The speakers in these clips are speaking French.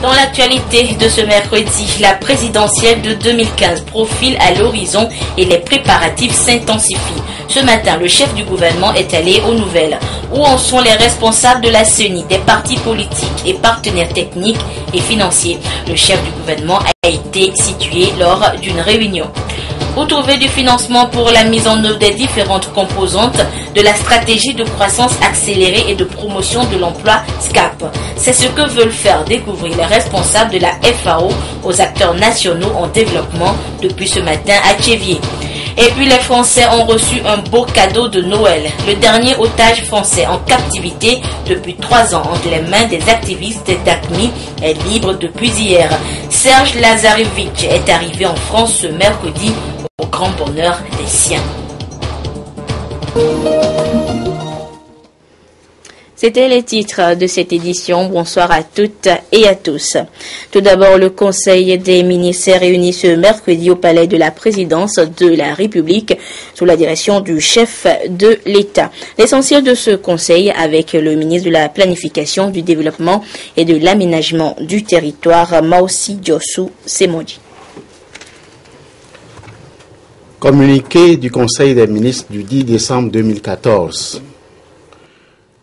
Dans l'actualité de ce mercredi, la présidentielle de 2015 profile à l'horizon et les préparatifs s'intensifient. Ce matin, le chef du gouvernement est allé aux nouvelles. Où en sont les responsables de la CENI, des partis politiques et partenaires techniques et financiers? Le chef du gouvernement a été situé lors d'une réunion. Vous trouvez du financement pour la mise en œuvre des différentes composantes de la stratégie de croissance accélérée et de promotion de l'emploi SCAP. C'est ce que veulent faire découvrir les responsables de la FAO aux acteurs nationaux en développement depuis ce matin à Tchévier. Et puis les Français ont reçu un beau cadeau de Noël. Le dernier otage français en captivité depuis 3 ans entre les mains des activistes d'ACMI est libre depuis hier. Serge Lazarevitch est arrivé en France ce mercredi au grand bonheur des siens. C'était les titres de cette édition. Bonsoir à toutes et à tous. Tout d'abord, le Conseil des ministres s'est réuni ce mercredi au Palais de la Présidence de la République sous la direction du chef de l'État. L'essentiel de ce conseil avec le ministre de la Planification, du Développement et de l'Aménagement du Territoire, Maossi Diossou Semondi. Communiqué du Conseil des ministres du 10 décembre 2014.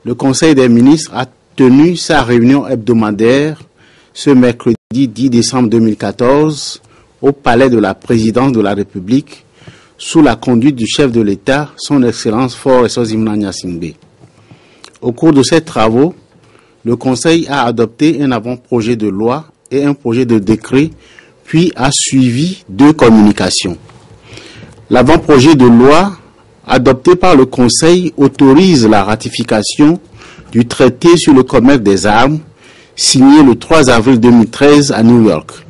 Le Conseil des ministres a tenu sa réunion hebdomadaire ce mercredi 10 décembre 2014 au Palais de la Présidence de la République sous la conduite du chef de l'État, son Excellence Faure Essozi-Mna Gnassingbé. Au cours de ces travaux, le Conseil a adopté un avant-projet de loi et un projet de décret, puis a suivi 2 communications. L'avant-projet de loi adopté par le Conseil autorise la ratification du traité sur le commerce des armes signé le 3 avril 2013 à New York.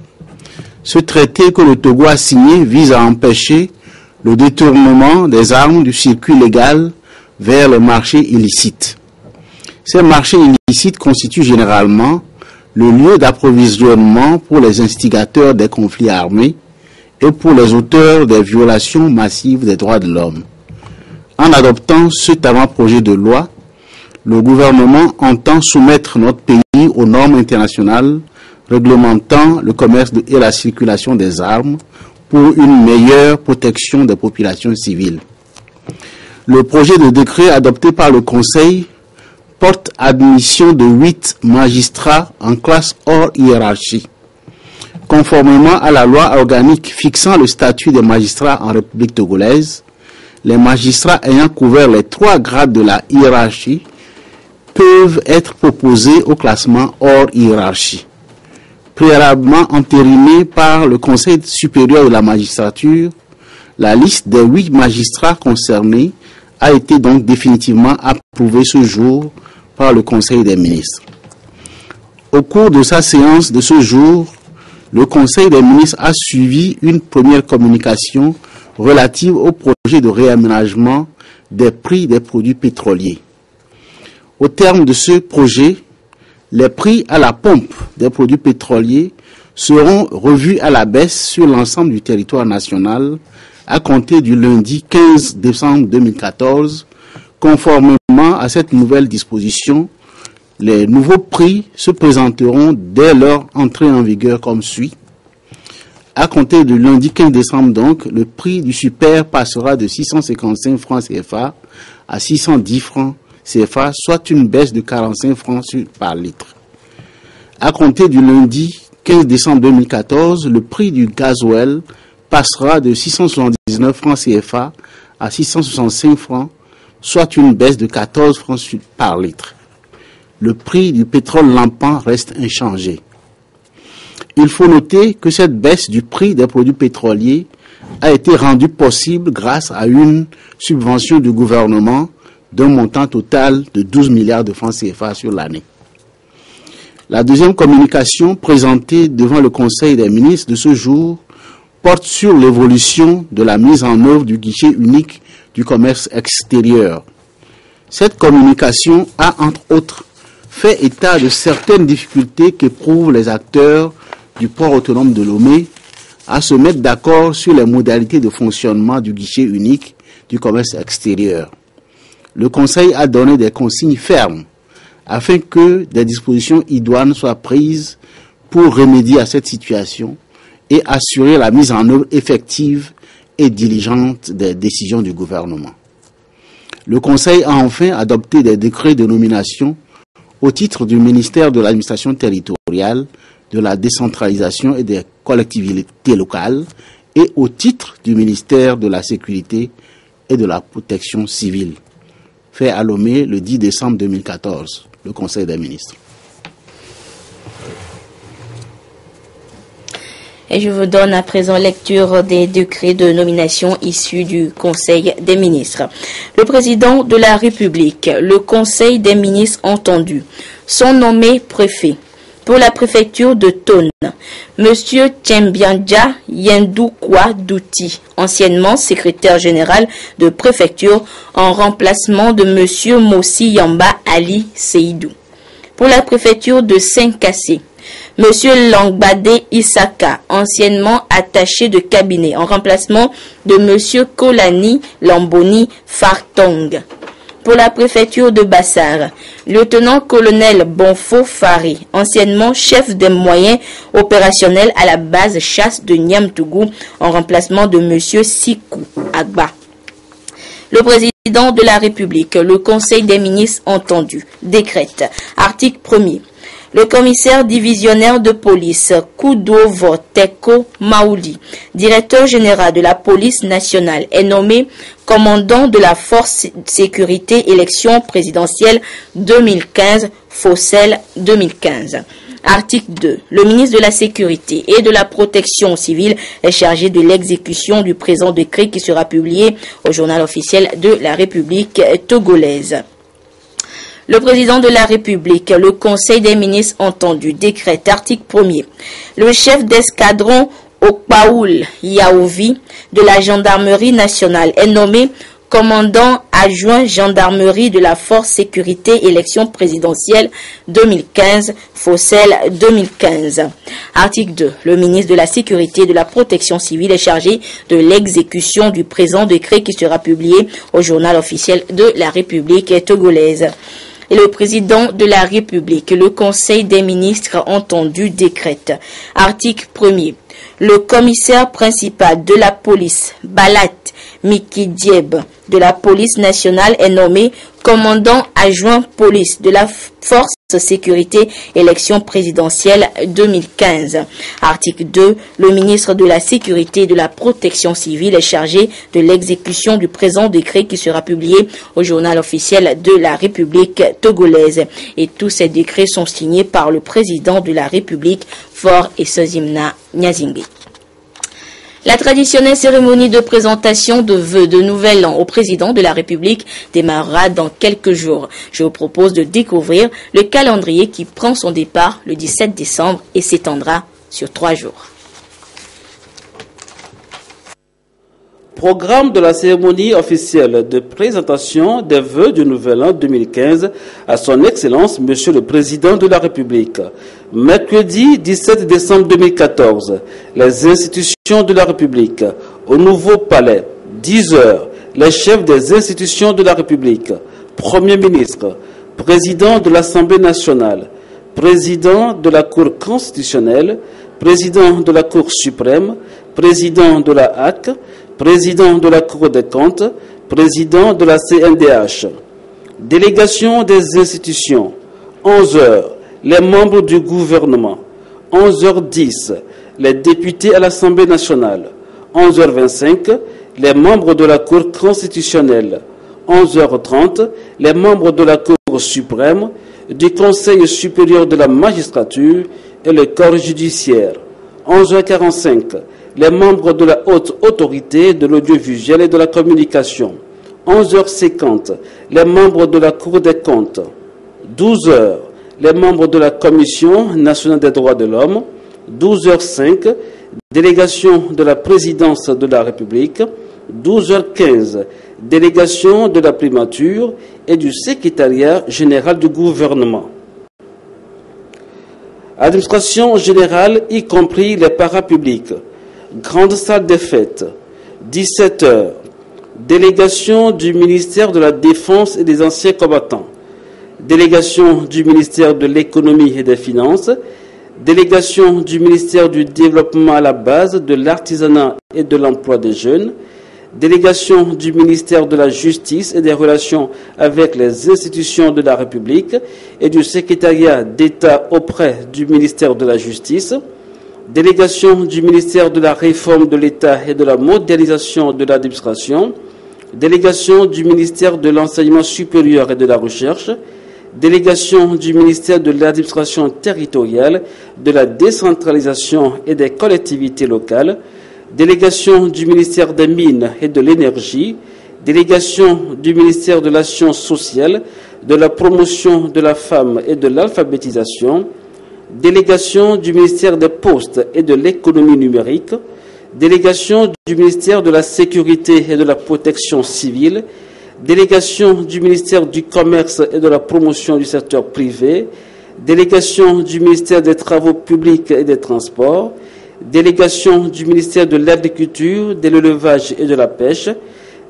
Ce traité que le Togo a signé vise à empêcher le détournement des armes du circuit légal vers le marché illicite. Ces marchés illicites constituent généralement le lieu d'approvisionnement pour les instigateurs des conflits armés et pour les auteurs des violations massives des droits de l'homme. En adoptant cet avant-projet de loi, le gouvernement entend soumettre notre pays aux normes internationales réglementant le commerce et la circulation des armes pour une meilleure protection des populations civiles. Le projet de décret adopté par le Conseil porte admission de 8 magistrats en classe hors hiérarchie. Conformément à la loi organique fixant le statut des magistrats en République togolaise, les magistrats ayant couvert les 3 grades de la hiérarchie peuvent être proposés au classement hors hiérarchie. Préalablement entérinée par le Conseil supérieur de la magistrature, la liste des 8 magistrats concernés a été donc définitivement approuvée ce jour par le Conseil des ministres. Au cours de sa séance de ce jour, le Conseil des ministres a suivi une première communication relative au projet de réaménagement des prix des produits pétroliers. Au terme de ce projet, les prix à la pompe des produits pétroliers seront revus à la baisse sur l'ensemble du territoire national à compter du lundi 15 décembre 2014. Conformément à cette nouvelle disposition, les nouveaux prix se présenteront dès leur entrée en vigueur comme suit. À compter du lundi 15 décembre donc, le prix du super passera de 655 francs CFA à 610 francs CFA, soit une baisse de 45 francs par litre. À compter du lundi 15 décembre 2014, le prix du gasoil passera de 679 francs CFA à 665 francs, soit une baisse de 14 francs par litre. Le prix du pétrole lampant reste inchangé. Il faut noter que cette baisse du prix des produits pétroliers a été rendue possible grâce à une subvention du gouvernement d'un montant total de 12 milliards de francs CFA sur l'année. La deuxième communication présentée devant le Conseil des ministres de ce jour porte sur l'évolution de la mise en œuvre du guichet unique du commerce extérieur. Cette communication a, entre autres, fait état de certaines difficultés qu'éprouvent les acteurs du port autonome de Lomé à se mettre d'accord sur les modalités de fonctionnement du guichet unique du commerce extérieur. Le Conseil a donné des consignes fermes afin que des dispositions idoines soient prises pour remédier à cette situation et assurer la mise en œuvre effective et diligente des décisions du gouvernement. Le Conseil a enfin adopté des décrets de nomination au titre du ministère de l'administration territoriale, de la décentralisation et des collectivités locales et au titre du ministère de la sécurité et de la protection civile, fait à Lomé le 10 décembre 2014, le Conseil des ministres. Et je vous donne à présent lecture des décrets de nomination issus du Conseil des ministres. Le président de la République, le Conseil des ministres entendu, sont nommés préfets. Pour la préfecture de Tone, M. Tchembiandja Yendoukwa Douti, anciennement secrétaire général de préfecture, en remplacement de M. Mossi Yamba Ali Seydou. Pour la préfecture de Saint-Cassé, M. Langbade Isaka, anciennement attaché de cabinet, en remplacement de M. Kolani Lamboni Fartong. Pour la préfecture de Bassar, lieutenant-colonel Bonfo Fari, anciennement chef des moyens opérationnels à la base chasse de Niamtougou, en remplacement de M. Sikou Agba. Le président de la République, le Conseil des ministres entendu, décrète. Article 1er. Le commissaire divisionnaire de police, Koudovo Teko Maouli, directeur général de la police nationale, est nommé commandant de la force sécurité élection présidentielle 2015, Fossel 2015. Article 2. Le ministre de la Sécurité et de la Protection civile est chargé de l'exécution du présent décret qui sera publié au journal officiel de la République togolaise. Le président de la République, le Conseil des ministres entendu, décrète, article 1er. Le chef d'escadron Okpaoul Yaouvi de la gendarmerie nationale est nommé commandant adjoint gendarmerie de la force sécurité élection présidentielle 2015, Fossel 2015. Article 2. Le ministre de la Sécurité et de la Protection civile est chargé de l'exécution du présent décret qui sera publié au journal officiel de la République togolaise. Et le président de la République, le Conseil des ministres entendu, décrète. Article 1er. Le commissaire principal de la police, Balat Miki Dieb, de la police nationale est nommé commandant adjoint police de la force sécurité élection présidentielle 2015. Article 2. Le ministre de la Sécurité et de la Protection civile est chargé de l'exécution du présent décret qui sera publié au journal officiel de la République togolaise. Et tous ces décrets sont signés par le président de la République, Faure Essozimna Nyazingbe. La traditionnelle cérémonie de présentation de vœux de nouvel an au président de la République démarrera dans quelques jours. Je vous propose de découvrir le calendrier qui prend son départ le 17 décembre et s'étendra sur 3 jours. Programme de la cérémonie officielle de présentation des vœux du Nouvel An 2015 à son Excellence, Monsieur le Président de la République. Mercredi 17 décembre 2014, les institutions de la République, au Nouveau Palais, 10 heures, les chefs des institutions de la République, Premier ministre, Président de l'Assemblée nationale, Président de la Cour constitutionnelle, Président de la Cour suprême, Président de la HAC, Président de la Cour des comptes, Président de la CNDH. Délégation des institutions, 11 heures, les membres du gouvernement, 11h10, les députés à l'Assemblée nationale, 11h25, les membres de la Cour constitutionnelle, 11h30, les membres de la Cour suprême, du Conseil supérieur de la magistrature et le corps judiciaire, 11h45, les membres de la haute autorité de l'audiovisuel et de la communication. 11h50, les membres de la Cour des comptes. 12h, les membres de la Commission nationale des droits de l'homme. 12h05, délégation de la présidence de la République. 12h15, délégation de la primature et du secrétariat général du gouvernement. Administration générale, y compris les parapublics. Grande salle des fêtes, 17h, délégation du ministère de la Défense et des anciens combattants, délégation du ministère de l'Économie et des Finances, délégation du ministère du Développement à la base, de l'artisanat et de l'emploi des jeunes, délégation du ministère de la Justice et des relations avec les institutions de la République et du secrétariat d'État auprès du ministère de la Justice, délégation du ministère de la Réforme de l'État et de la modernisation de l'administration, délégation du ministère de l'Enseignement supérieur et de la Recherche, délégation du ministère de l'Administration territoriale, de la décentralisation et des collectivités locales, délégation du ministère des Mines et de l'Énergie, délégation du ministère de l'Action sociale, de la promotion de la femme et de l'alphabétisation, délégation du ministère des Postes et de l'économie numérique, délégation du ministère de la Sécurité et de la Protection civile, délégation du ministère du Commerce et de la promotion du secteur privé, délégation du ministère des Travaux publics et des Transports, délégation du ministère de l'Agriculture, de l'Élevage et de la Pêche,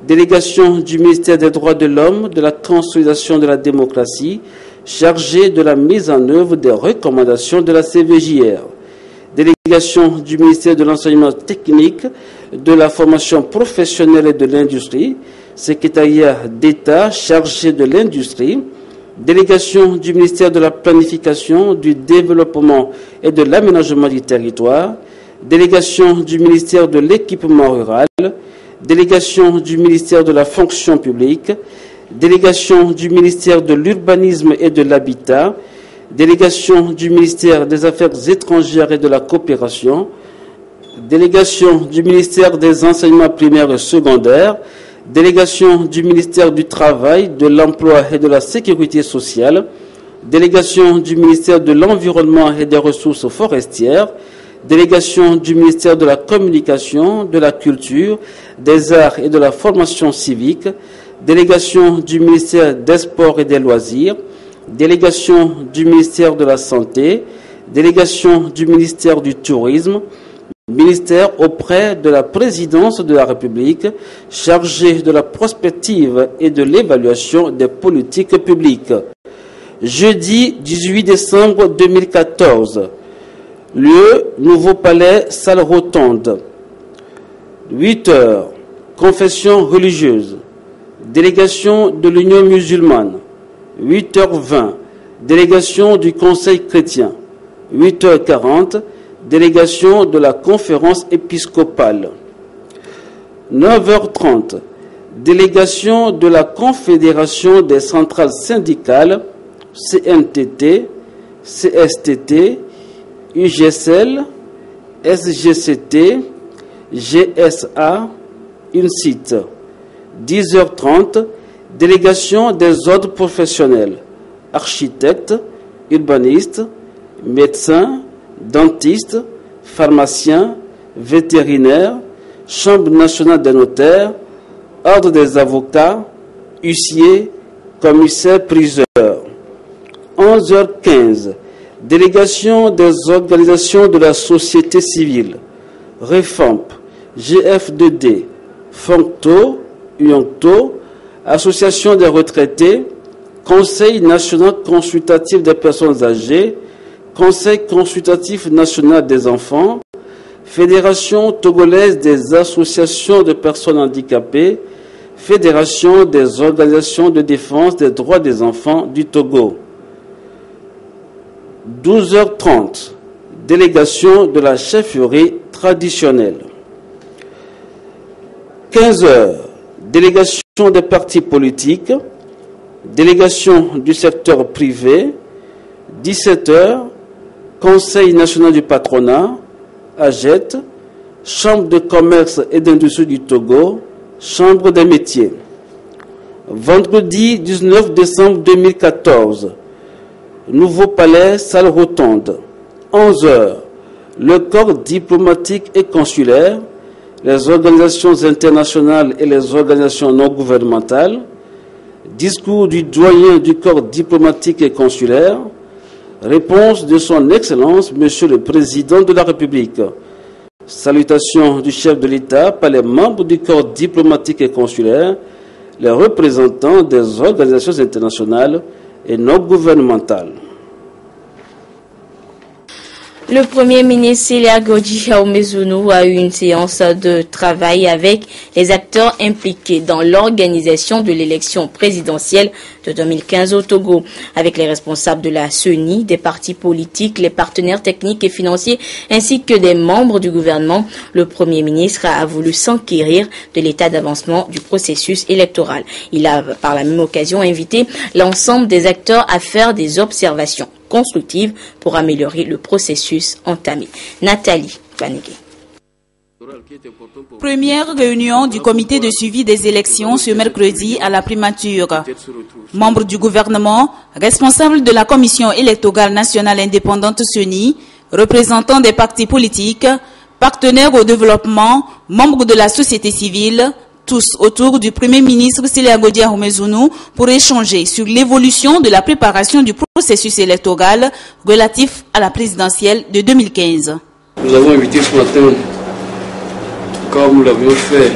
délégation du ministère des Droits de l'Homme, de la consolidation de la démocratie, chargée de la mise en œuvre des recommandations de la CVJR, délégation du ministère de l'Enseignement technique, de la formation professionnelle et de l'industrie, secrétariat d'État chargé de l'industrie, délégation du ministère de la Planification, du Développement et de l'Aménagement du territoire, délégation du ministère de l'Équipement rural, délégation du ministère de la Fonction publique, délégation du ministère de l'Urbanisme et de l'Habitat, délégation du ministère des Affaires étrangères et de la coopération, délégation du ministère des Enseignements primaires et secondaires, délégation du ministère du Travail, de l'Emploi et de la Sécurité sociale, délégation du ministère de l'Environnement et des Ressources forestières, délégation du ministère de la Communication, de la Culture, des Arts et de la Formation civique, délégation du ministère des Sports et des Loisirs, délégation du ministère de la Santé, délégation du ministère du Tourisme, ministère auprès de la présidence de la République chargé de la prospective et de l'évaluation des politiques publiques. Jeudi 18 décembre 2014, lieu Nouveau Palais, salle rotonde. 8 heures, confession religieuse, délégation de l'Union musulmane. 8h20, délégation du Conseil chrétien. 8h40, délégation de la conférence épiscopale. 9h30, délégation de la Confédération des centrales syndicales, CNTT, CSTT, UGSL, SGCT, GSA, UNCIT. 10h30, délégation des ordres professionnels, architectes, urbanistes, médecins, dentistes, pharmaciens, vétérinaires, Chambre nationale des notaires, Ordre des avocats, huissiers, commissaires priseurs. 11h15, délégation des organisations de la société civile, REFAMP, GF2D, FONCTO, UONCTO, Association des retraités, Conseil national consultatif des personnes âgées, Conseil consultatif national des enfants, Fédération togolaise des associations de personnes handicapées, Fédération des organisations de défense des droits des enfants du Togo. 12h30, délégation de la chefferie traditionnelle. 15h, délégation des partis politiques, délégation du secteur privé. 17h, Conseil national du patronat, AGET, Chambre de commerce et d'industrie du Togo, Chambre des métiers. Vendredi 19 décembre 2014, Nouveau Palais, salle rotonde. 11h, le corps diplomatique et consulaire, les organisations internationales et les organisations non gouvernementales, discours du doyen du corps diplomatique et consulaire, réponse de son Excellence, Monsieur le Président de la République. Salutations du chef de l'État par les membres du corps diplomatique et consulaire, les représentants des organisations internationales et non gouvernementales. Le Premier ministre Célia Godji Ahumezunu a eu une séance de travail avec les acteurs impliqués dans l'organisation de l'élection présidentielle de 2015 au Togo, avec les responsables de la CENI, des partis politiques, les partenaires techniques et financiers, ainsi que des membres du gouvernement. Le Premier ministre a voulu s'enquérir de l'état d'avancement du processus électoral. Il a, par la même occasion, invité l'ensemble des acteurs à faire des observations constructive pour améliorer le processus entamé. Nathalie Vanegui. Première réunion du comité de suivi des élections ce mercredi à la primature. Membres du gouvernement, responsables de la commission électorale nationale indépendante CENI, représentants des partis politiques, partenaires au développement, membres de la société civile, tous autour du Premier ministre Célia Godji Ahumezunu pour échanger sur l'évolution de la préparation du processus électoral relatif à la présidentielle de 2015. Nous avons invité ce matin, comme nous l'avions fait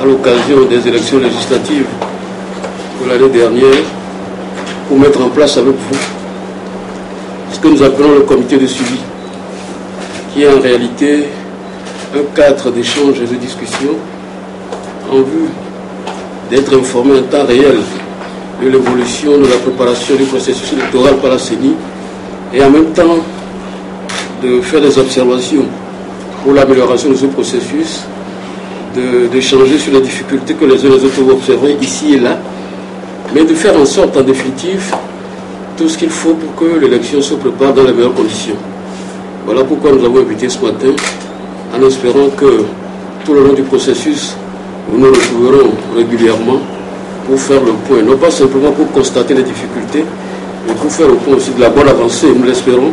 à l'occasion des élections législatives de l'année dernière, pour mettre en place avec vous ce que nous appelons le comité de suivi, qui est en réalité un cadre d'échange et de discussion en vue d'être informé en temps réel de l'évolution de la préparation du processus électoral par la CENI et en même temps de faire des observations pour l'amélioration de ce processus, d'échanger sur les difficultés que les uns et les autres vont observer ici et là, mais de faire en sorte en définitive tout ce qu'il faut pour que l'élection se prépare dans les meilleures conditions. Voilà pourquoi nous avons invité ce matin, en espérant que tout le long du processus, nous nous retrouverons régulièrement pour faire le point, non pas simplement pour constater les difficultés, mais pour faire le point aussi de la bonne avancée, nous l'espérons,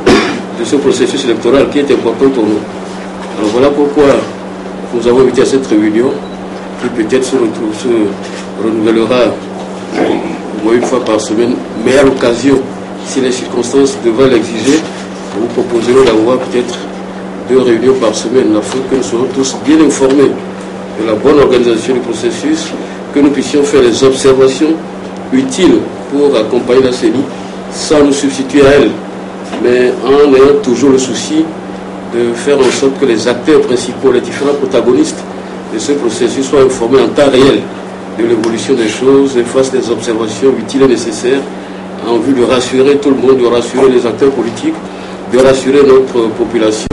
de ce processus électoral qui est important pour nous. Alors voilà pourquoi nous avons invité à cette réunion, qui peut-être se renouvellera au moins une fois par semaine, mais à l'occasion, si les circonstances devaient l'exiger, nous proposerons d'avoir peut-être 2 réunions par semaine, afin que nous soyons tous bien informés de la bonne organisation du processus, que nous puissions faire les observations utiles pour accompagner la CENI sans nous substituer à elle, mais en ayant toujours le souci de faire en sorte que les acteurs principaux, les différents protagonistes de ce processus soient informés en temps réel de l'évolution des choses et fassent des observations utiles et nécessaires en vue de rassurer tout le monde, de rassurer les acteurs politiques, de rassurer notre population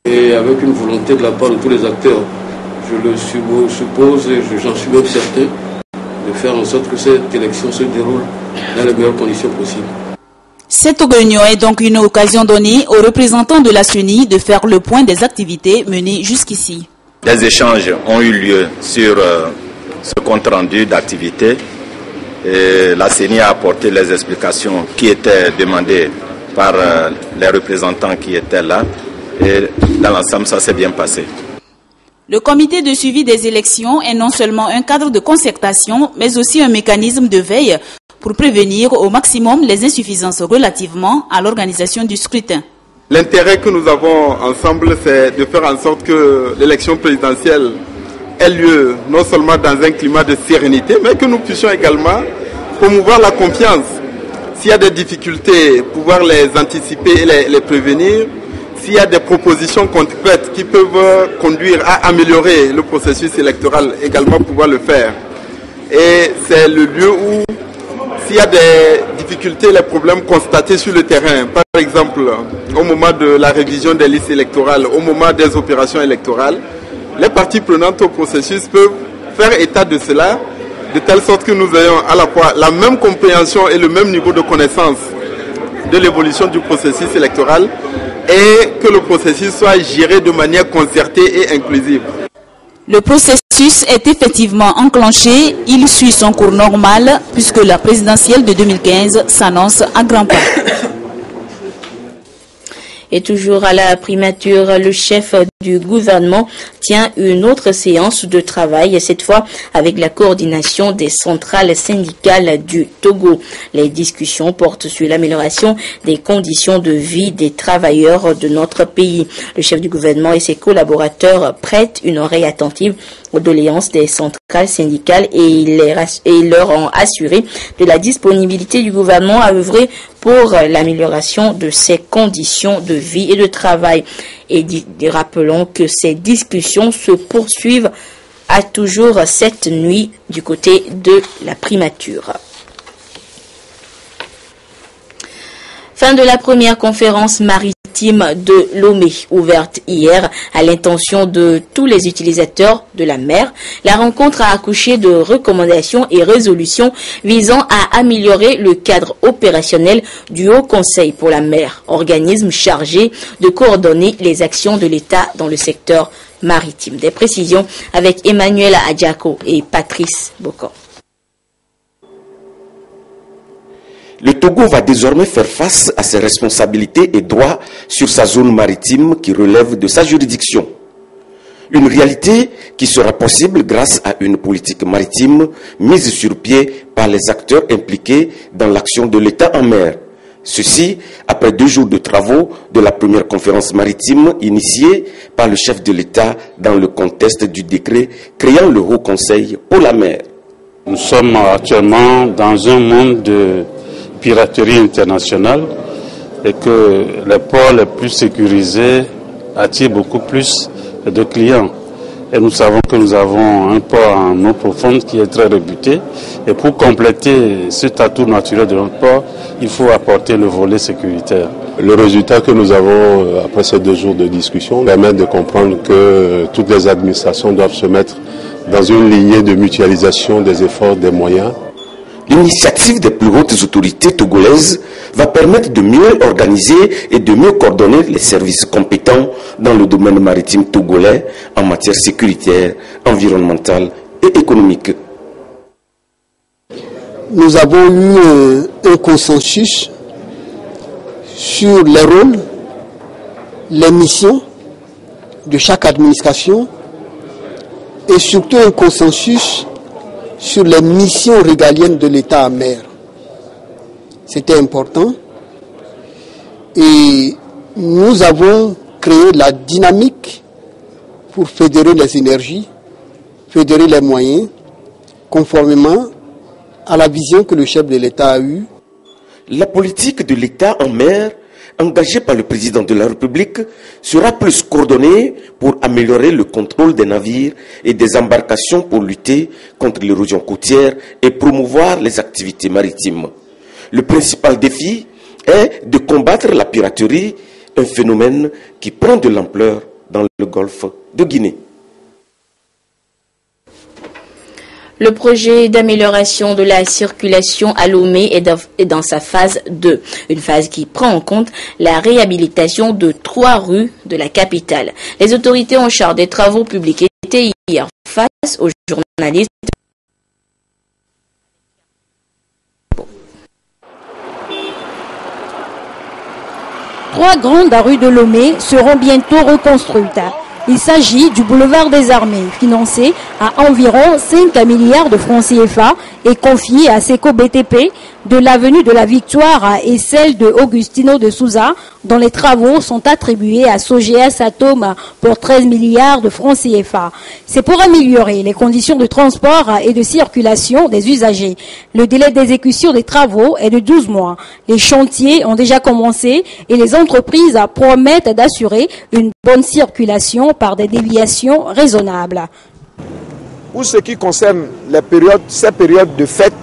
et avec une volonté de la part de tous les acteurs. Je le suppose et j'en suis même certain de faire en sorte que cette élection se déroule dans les meilleures conditions possibles. Cette réunion est donc une occasion donnée aux représentants de la CENI de faire le point des activités menées jusqu'ici. Des échanges ont eu lieu sur ce compte-rendu d'activité. La CENI a apporté les explications qui étaient demandées par les représentants qui étaient là. Et dans l'ensemble, ça s'est bien passé. Le comité de suivi des élections est non seulement un cadre de concertation, mais aussi un mécanisme de veille pour prévenir au maximum les insuffisances relativement à l'organisation du scrutin. L'intérêt que nous avons ensemble, c'est de faire en sorte que l'élection présidentielle ait lieu non seulement dans un climat de sérénité, mais que nous puissions également promouvoir la confiance. S'il y a des difficultés, pouvoir les anticiper et les prévenir. S'il y a des propositions concrètes qui peuvent conduire à améliorer le processus électoral, également pouvoir le faire. Et c'est le lieu où, s'il y a des difficultés, les problèmes constatés sur le terrain, par exemple au moment de la révision des listes électorales, au moment des opérations électorales, les parties prenantes au processus peuvent faire état de cela, de telle sorte que nous ayons à la fois la même compréhension et le même niveau de connaissance de l'évolution du processus électoral, et que le processus soit géré de manière concertée et inclusive. Le processus est effectivement enclenché, il suit son cours normal puisque la présidentielle de 2015 s'annonce à grands pas. Et toujours à la primature, le chef du gouvernement tient une autre séance de travail, cette fois avec la coordination des centrales syndicales du Togo. Les discussions portent sur l'amélioration des conditions de vie des travailleurs de notre pays. Le chef du gouvernement et ses collaborateurs prêtent une oreille attentive aux doléances des centrales syndicales et ils leur ont assuré de la disponibilité du gouvernement à œuvrer pour l'amélioration de ces conditions de vie et de travail. Et rappelons que ces discussions se poursuivent à toujours cette nuit du côté de la primature. Fin de la première conférence maritime de Lomé, ouverte hier à l'intention de tous les utilisateurs de la mer. La rencontre a accouché de recommandations et résolutions visant à améliorer le cadre opérationnel du Haut Conseil pour la mer, organisme chargé de coordonner les actions de l'État dans le secteur maritime. Des précisions avec Emmanuel Adjako et Patrice Bocon. Le Togo va désormais faire face à ses responsabilités et droits sur sa zone maritime qui relève de sa juridiction. Une réalité qui sera possible grâce à une politique maritime mise sur pied par les acteurs impliqués dans l'action de l'État en mer. Ceci après 2 jours de travaux de la première conférence maritime initiée par le chef de l'État dans le contexte du décret créant le Haut Conseil pour la mer. Nous sommes actuellement dans un monde de piraterie internationale et que les ports les plus sécurisés attirent beaucoup plus de clients. Et nous savons que nous avons un port en eau profonde qui est très réputé. Et pour compléter cet atout naturel de notre port, il faut apporter le volet sécuritaire. Le résultat que nous avons après ces 2 jours de discussion permet de comprendre que toutes les administrations doivent se mettre dans une lignée de mutualisation des efforts, des moyens. L'initiative des plus hautes autorités togolaises va permettre de mieux organiser et de mieux coordonner les services compétents dans le domaine maritime togolais en matière sécuritaire, environnementale et économique. Nous avons eu un consensus sur les rôles, les missions de chaque administration et surtout un consensus sur les missions régaliennes de l'État en mer. C'était important et nous avons créé la dynamique pour fédérer les énergies, fédérer les moyens, conformément à la vision que le chef de l'État a eue. La politique de l'État en mer, engagée par le président de la République, sera plus coordonnée pour améliorer le contrôle des navires et des embarcations pour lutter contre l'érosion côtière et promouvoir les activités maritimes. Le principal défi est de combattre la piraterie, un phénomène qui prend de l'ampleur dans le golfe de Guinée. Le projet d'amélioration de la circulation à Lomé est dans sa phase 2, une phase qui prend en compte la réhabilitation de 3 rues de la capitale. Les autorités en charge des travaux publics étaient hier face aux journalistes. Trois grandes rues de Lomé seront bientôt reconstruites. Il s'agit du boulevard des Armées, financé à environ 5 milliards de francs CFA et confié à Seco BTP, de l'avenue de la Victoire et celle de Augustino de Souza, dont les travaux sont attribués à Sogeas Atome pour 13 milliards de francs CFA. C'est pour améliorer les conditions de transport et de circulation des usagers. Le délai d'exécution des travaux est de 12 mois. Les chantiers ont déjà commencé et les entreprises promettent d'assurer une bonne circulation par des déviations raisonnables. Pour ce qui concerne ces périodes de fête,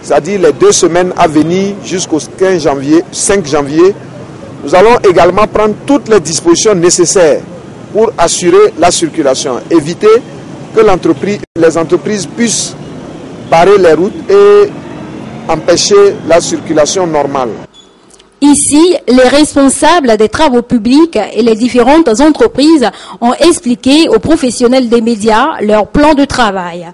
c'est-à-dire les 2 semaines à venir jusqu'au 5 janvier, nous allons également prendre toutes les dispositions nécessaires pour assurer la circulation, éviter que les entreprises puissent barrer les routes et empêcher la circulation normale. Ici, les responsables des travaux publics et les différentes entreprises ont expliqué aux professionnels des médias leur plan de travail.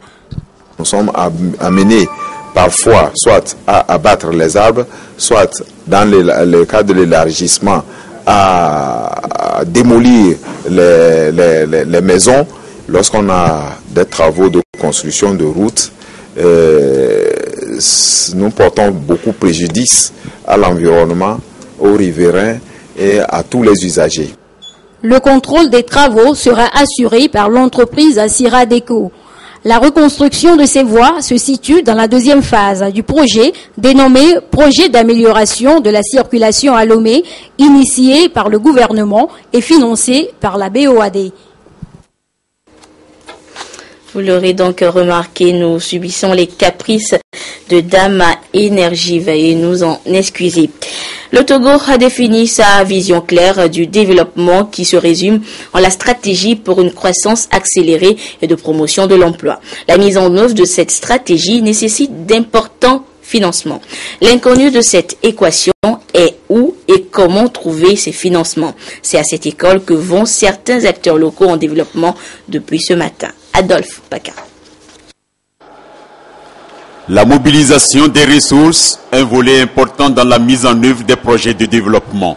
Nous sommes amenés parfois soit à abattre les arbres, soit dans le cas de l'élargissement à démolir les maisons lorsqu'on a des travaux de construction de routes. Nous portons beaucoup préjudice à l'environnement, aux riverains et à tous les usagers. Le contrôle des travaux sera assuré par l'entreprise Siradeco. La reconstruction de ces voies se situe dans la deuxième phase du projet dénommé Projet d'amélioration de la circulation à Lomé, initié par le gouvernement et financé par la BOAD. Vous l'aurez donc remarqué, nous subissons les caprices de Dame Énergie. Veuillez nous en excuser. Le Togo a défini sa vision claire du développement qui se résume en la stratégie pour une croissance accélérée et de promotion de l'emploi. La mise en œuvre de cette stratégie nécessite d'importants financements. L'inconnu de cette équation est où et comment trouver ces financements. C'est à cette école que vont certains acteurs locaux en développement depuis ce matin. Adolphe Paca. La mobilisation des ressources, un volet important dans la mise en œuvre des projets de développement.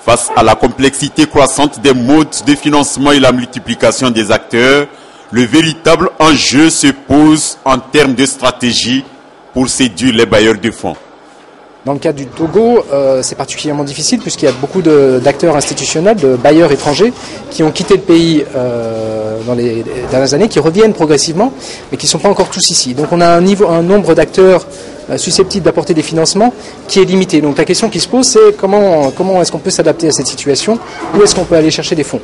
Face à la complexité croissante des modes de financement et la multiplication des acteurs, le véritable enjeu se pose en termes de stratégie pour séduire les bailleurs de fonds. Dans le cas du Togo, c'est particulièrement difficile puisqu'il y a beaucoup d'acteurs institutionnels, de bailleurs étrangers qui ont quitté le pays dans les dernières années, qui reviennent progressivement, mais qui ne sont pas encore tous ici. Donc on a un nombre d'acteurs susceptibles d'apporter des financements qui est limité. Donc la question qui se pose, c'est comment est-ce qu'on peut s'adapter à cette situation? Où est-ce qu'on peut aller chercher des fonds?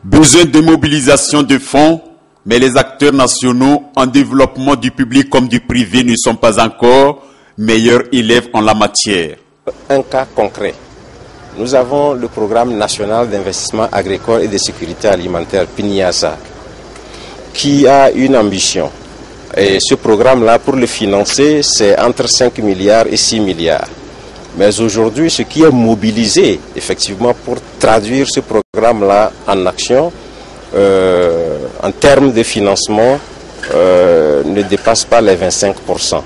Besoin de mobilisation de fonds, mais les acteurs nationaux en développement du public comme du privé ne sont pas encore meilleurs élèves en la matière. Un cas concret. Nous avons le programme national d'investissement agricole et de sécurité alimentaire, PNIASA, qui a une ambition. Et ce programme-là, pour le financer, c'est entre 5 milliards et 6 milliards. Mais aujourd'hui, ce qui est mobilisé, effectivement, pour traduire ce programme-là en action, en termes de financement, ne dépasse pas les 25%.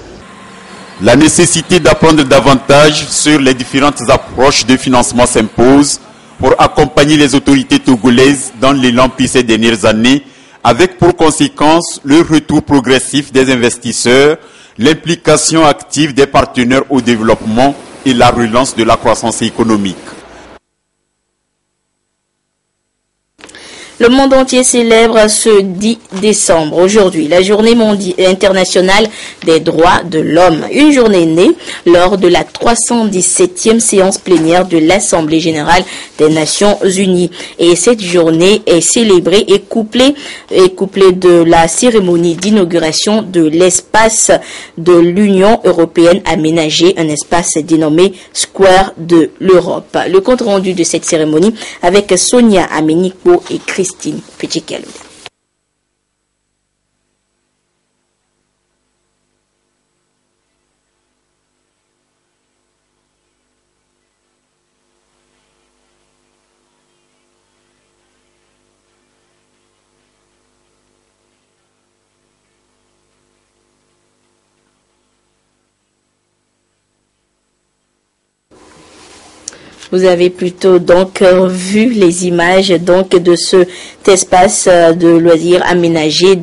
La nécessité d'apprendre davantage sur les différentes approches de financement s'impose pour accompagner les autorités togolaises dans l'élan pris ces dernières années, avec pour conséquence le retour progressif des investisseurs, l'implication active des partenaires au développement et la relance de la croissance économique. Le monde entier célèbre ce 10 décembre, aujourd'hui, la journée internationale des droits de l'homme. Une journée née lors de la 317e séance plénière de l'Assemblée générale des Nations unies. Et cette journée est célébrée et couplée de la cérémonie d'inauguration de l'espace de l'Union européenne aménagé, un espace dénommé Square de l'Europe. Le compte rendu de cette cérémonie avec Sonia Amenikbo et Christine Petit-Kelou. Vous avez plutôt donc vu les images donc de cet espace de loisirs aménagé,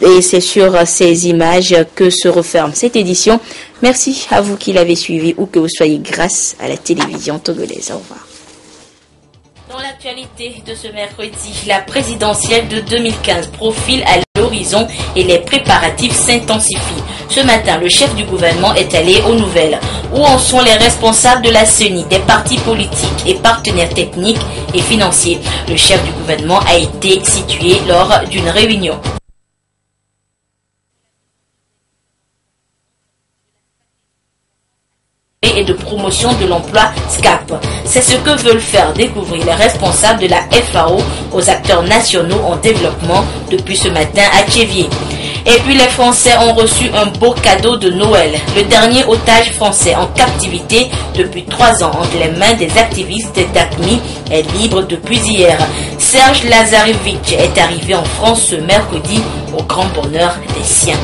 Et c'est sur ces images que se referme cette édition. Merci à vous qui l'avez suivi ou que vous soyez grâce à la télévision togolaise. Au revoir. Dans l'actualité de ce mercredi, la présidentielle de 2015 profile à l'horizon et les préparatifs s'intensifient. Ce matin, le chef du gouvernement est allé aux nouvelles. Où en sont les responsables de la CENI, des partis politiques et partenaires techniques et financiers? Le chef du gouvernement a été situé lors d'une réunion. Et de promotion de l'emploi SCAP. C'est ce que veulent faire découvrir les responsables de la FAO aux acteurs nationaux en développement depuis ce matin à Tchévier. Et puis les Français ont reçu un beau cadeau de Noël. Le dernier otage français en captivité depuis 3 ans entre les mains des activistes d'ACMI est libre depuis hier. Serge Lazarevitch est arrivé en France ce mercredi au grand bonheur des siens.